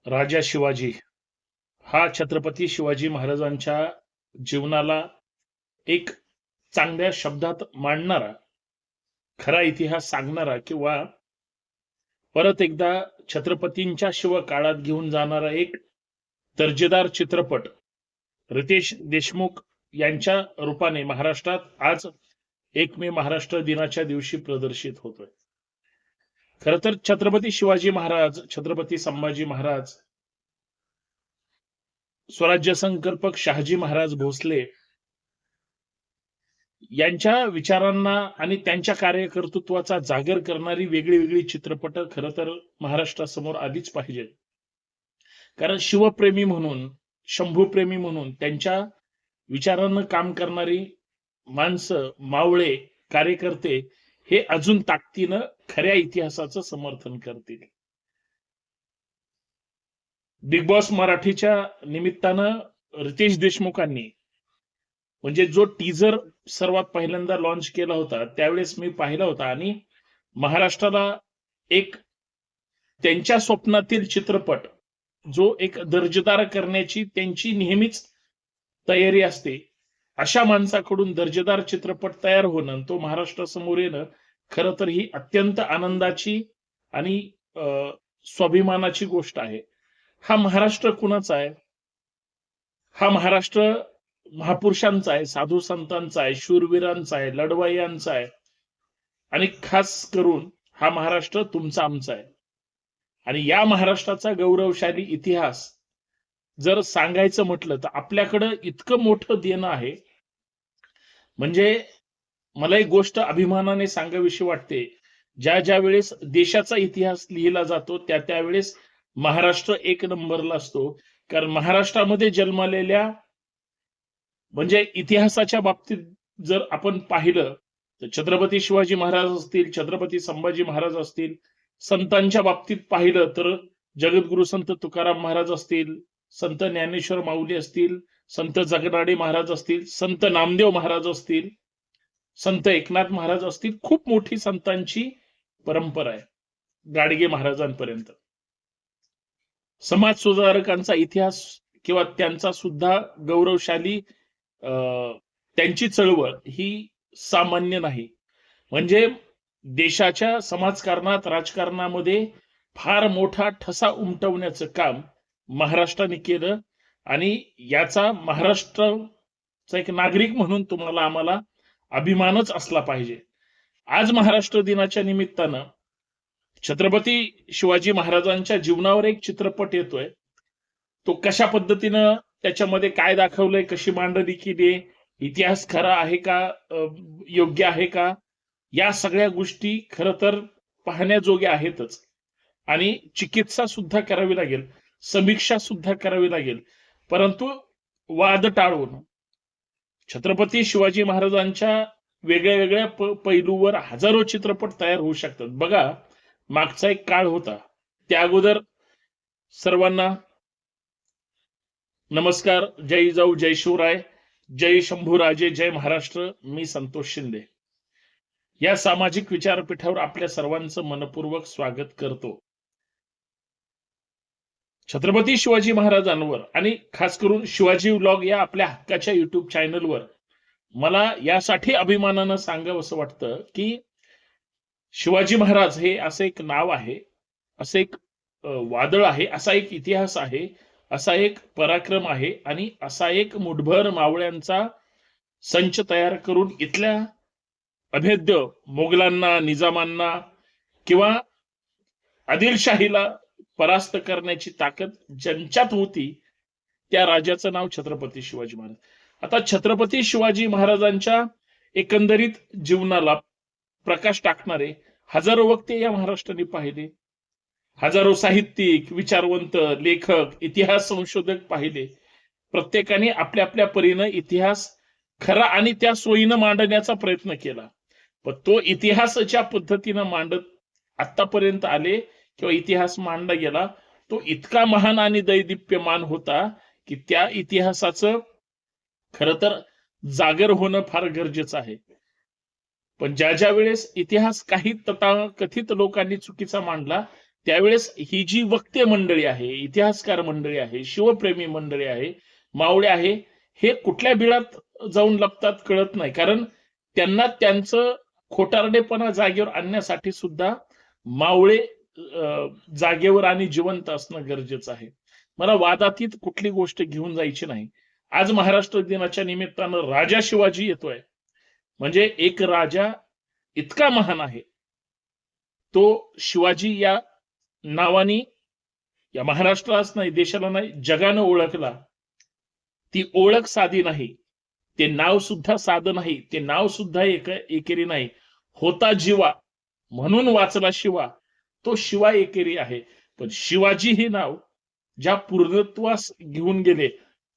राजा शिवाजी हा छत्रपती शिवाजी महाराजांच्या जीवनाला एक चांगल्या शब्दात मांडणारा, खरा इतिहास सांगणारा किंवा परत एकदा छत्रपतींच्या शिव काळात घेऊन जाणारा एक दर्जेदार चित्रपट रितेश देशमुख यांच्या रूपाने महाराष्ट्रात आज 1 मे महाराष्ट्र दिनाच्या दिवशी प्रदर्शित होतोय. खर तर छत्रपती शिवाजी महाराज, छत्रपती संभाजी महाराज, स्वराज्य संकल्पक शहाजी महाराज भोसले यांच्या विचारांना आणि त्यांच्या कार्यकर्तृत्वाचा जागर करणारी वेगळी वेगळी चित्रपट खरं तर महाराष्ट्रासमोर आलीच पाहिजेत. कारण शिवप्रेमी म्हणून, शंभूप्रेमी म्हणून त्यांच्या विचारांना काम करणारी माणसं, मावळे, कार्यकर्ते हे अजून ताकदीनं खऱ्या इतिहासाचं समर्थन करतील. बिग बॉस मराठीच्या निमित्तानं रितेश देशमुखांनी म्हणजे जो टीजर सर्वात पहिल्यांदा लॉन्च केला होता त्यावेळेस मी पाहिला होता आणि महाराष्ट्राला एक त्यांच्या स्वप्नातील चित्रपट जो एक दर्जेदार करण्याची त्यांची नेहमीच तयारी असते, अशा माणसाकडून दर्जेदार चित्रपट तयार होणं, तो महाराष्ट्रासमोर येणं खरं तर ही अत्यंत आनंदाची आणि स्वाभिमानाची गोष्ट आहे. हा महाराष्ट्र कुणाचा आहे? हा महाराष्ट्र महापुरुषांचा आहे, साधू संतांचा आहे, शूरवीरांचा आहे, लढवय्यांचा आहे आणि खास करून हा महाराष्ट्र तुमचा आमचा आहे. आणि या महाराष्ट्राचा गौरवशाली इतिहास जर सांगायचं म्हटलं तर आपल्याकडं इतकं मोठं देणं आहे. म्हणजे मला एक गोष्ट अभिमानाने सांगावीशी वाटते, ज्या वेळेस देशाचा इतिहास लिहिला जातो त्यावेळेस महाराष्ट्र 1 नंबरला असतो. कारण महाराष्ट्रामध्ये जन्मलेल्या म्हणजे इतिहासाच्या बाबतीत जर आपण पाहिलं तर छत्रपती शिवाजी महाराज असतील, छत्रपती संभाजी महाराज असतील, संतांच्या बाबतीत पाहिलं तर जगद्गुरु संत तुकाराम महाराज असतील, संत ज्ञानेश्वर माऊली असतील, संत जगनाडे महाराज असतील, संत नामदेव महाराज असतील, संत एकनाथ महाराज असतील, खूप मोठी संतांची परंपरा आहे गाडगे महाराजांपर्यंत. समाज सुधारकांचा इतिहास किंवा त्यांचा सुद्धा गौरवशाली त्यांची चळवळ ही सामान्य नाही. म्हणजे देशाच्या समाजकारणात, राजकारणामध्ये फार मोठा ठसा उमटवण्याचं काम महाराष्ट्राने केलं आणि याचा महाराष्ट्राचा एक नागरिक म्हणून तुम्हाला आम्हाला अभिमानच असला पाहिजे. आज महाराष्ट्र दिनाच्या निमित्तानं छत्रपती शिवाजी महाराजांच्या जीवनावर एक चित्रपट येतोय. तो कशा पद्धतीनं त्याच्यामध्ये काय दाखवलंय, कशी मांडणी केली, इतिहास खरा आहे का, योग्य आहे का, या सगळ्या गोष्टी खरं तर पाहण्याजोग्या आहेतच. आणि चिकित्सा सुद्धा करावी लागेल, समीक्षा सुद्धा करावी लागेल. परंतु वाद टाळून छत्रपती शिवाजी महाराजांच्या वेगळ्या वेगळ्या पैलूवर हजारो चित्रपट तयार होऊ शकतात. बघा, मागचा एक काळ होता, त्या अगोदर सर्वांना नमस्कार, जय जाऊ, जय शिवराय, जय शंभूराजे, जय महाराष्ट्र. मी संतोष शिंदे या सामाजिक विचारपीठावर आपल्या सर्वांचं मनपूर्वक स्वागत करतो. छत्रपती शिवाजी महाराजांवर आणि खास करून शिवाजी व्लॉग या आपल्या हक्काच्या युट्यूब चॅनलवर मला यासाठी अभिमानानं सांगावं असं वाटतं की शिवाजी महाराज हे असं एक नाव आहे, असं एक वादळ आहे, असा एक इतिहास आहे, असा एक पराक्रम आहे आणि असा एक मुठभर मावळ्यांचा संच तयार करून इथल्या अभेद्य मोगलांना, निजामांना किंवा आदिलशाहीला परास्त करण्याची ताकद ज्यांच्यात होती त्या राजाचं नाव छत्रपती शिवाजी महाराज. आता छत्रपती शिवाजी महाराजांच्या एकंदरीत जीवनाला प्रकाश टाकणारे हजारो वक्ते या महाराष्ट्राने पाहिले, हजारो साहित्यिक, विचारवंत, लेखक, इतिहास संशोधक पाहिले. प्रत्येकाने आपल्या आपल्या परीनं इतिहास खरा आणि त्या सोयीनं मांडण्याचा प्रयत्न केला. पण तो इतिहास ज्या पद्धतीनं मांडत आतापर्यंत आले किंवा इतिहास मांडला गेला तो इतका महान आणि दैदिप्यमान होता की त्या इतिहासाचं खरं तर जागर होणं फार गरजेचं आहे. पण ज्या वेळेस इतिहास काही तथाकथित लोकांनी चुकीचा मांडला त्यावेळेस ही जी वक्ते मंडळी आहे, इतिहासकार मंडळी आहे, शिवप्रेमी मंडळी आहे, मावळे आहे, हे कुठल्या बिळात जाऊन लपतात कळत नाही. कारण त्यांना त्यांचं खोटारडेपणा जागेवर आणण्यासाठी सुद्धा मावळे जागेवर आणि जिवंत असणं गरजेचं आहे. मला वादातीत कुठली गोष्ट घेऊन जायची नाही. आज महाराष्ट्र दिनाच्या निमित्तानं राजा शिवाजी येतोय. म्हणजे एक राजा इतका महान आहे. तो शिवाजी या नावाने या महाराष्ट्रालाच नाही, देशाला नाही, जगानं ओळखला. ती ओळख साधी नाही. ते नाव सुद्धा साधं नाही. ते नाव सुद्धा एकेरी नाही. होता जीवा म्हणून वाचला शिवा. तो शिवा एकेरी आहे. पण शिवाजी हे नाव ज्या पूर्णत्वास घेऊन गेले,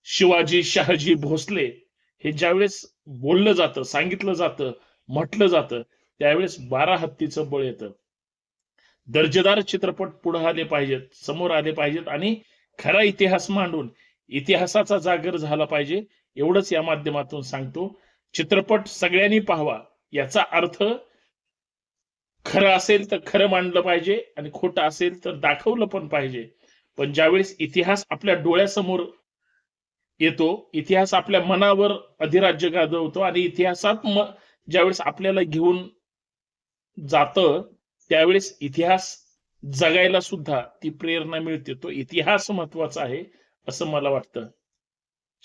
शिवाजी, शहाजी, भोसले, हे ज्यावेळेस बोललं जातं, सांगितलं जातं, म्हटलं जातं, त्यावेळेस 12 हत्तीचं बळ येतं. दर्जेदार चित्रपट पुढे आले पाहिजेत, समोर आले पाहिजेत आणि खरा इतिहास मांडून इतिहासाचा जागर झाला पाहिजे. एवढंच या माध्यमातून सांगतो. चित्रपट सगळ्यांनी पाहावा. याचा अर्थ खरं असेल तर खरं मांडलं पाहिजे आणि खोटं असेल तर दाखवलं पण पाहिजे. पण ज्यावेळेस इतिहास आपल्या डोळ्यासमोर येतो, इतिहास आपल्या मनावर अधिराज्य गाजवतो आणि इतिहासात ज्यावेळेस आपल्याला घेऊन जातं, त्यावेळेस इतिहास जगायला सुद्धा ती प्रेरणा मिळते. तो इतिहास महत्वाचा आहे असं मला वाटतं.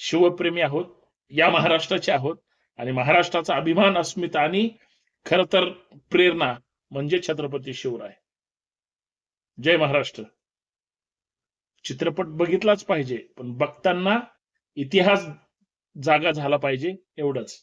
शिवप्रेमी आहोत, या महाराष्ट्राचे आहोत आणि महाराष्ट्राचा अभिमान, अस्मिता आणि खरं तर प्रेरणा म्हणजे छत्रपती शिवराय. जय महाराष्ट्र. चित्रपट बघितलाच पाहिजे, पण बघताना इतिहास जागा झाला पाहिजे, एवढंच.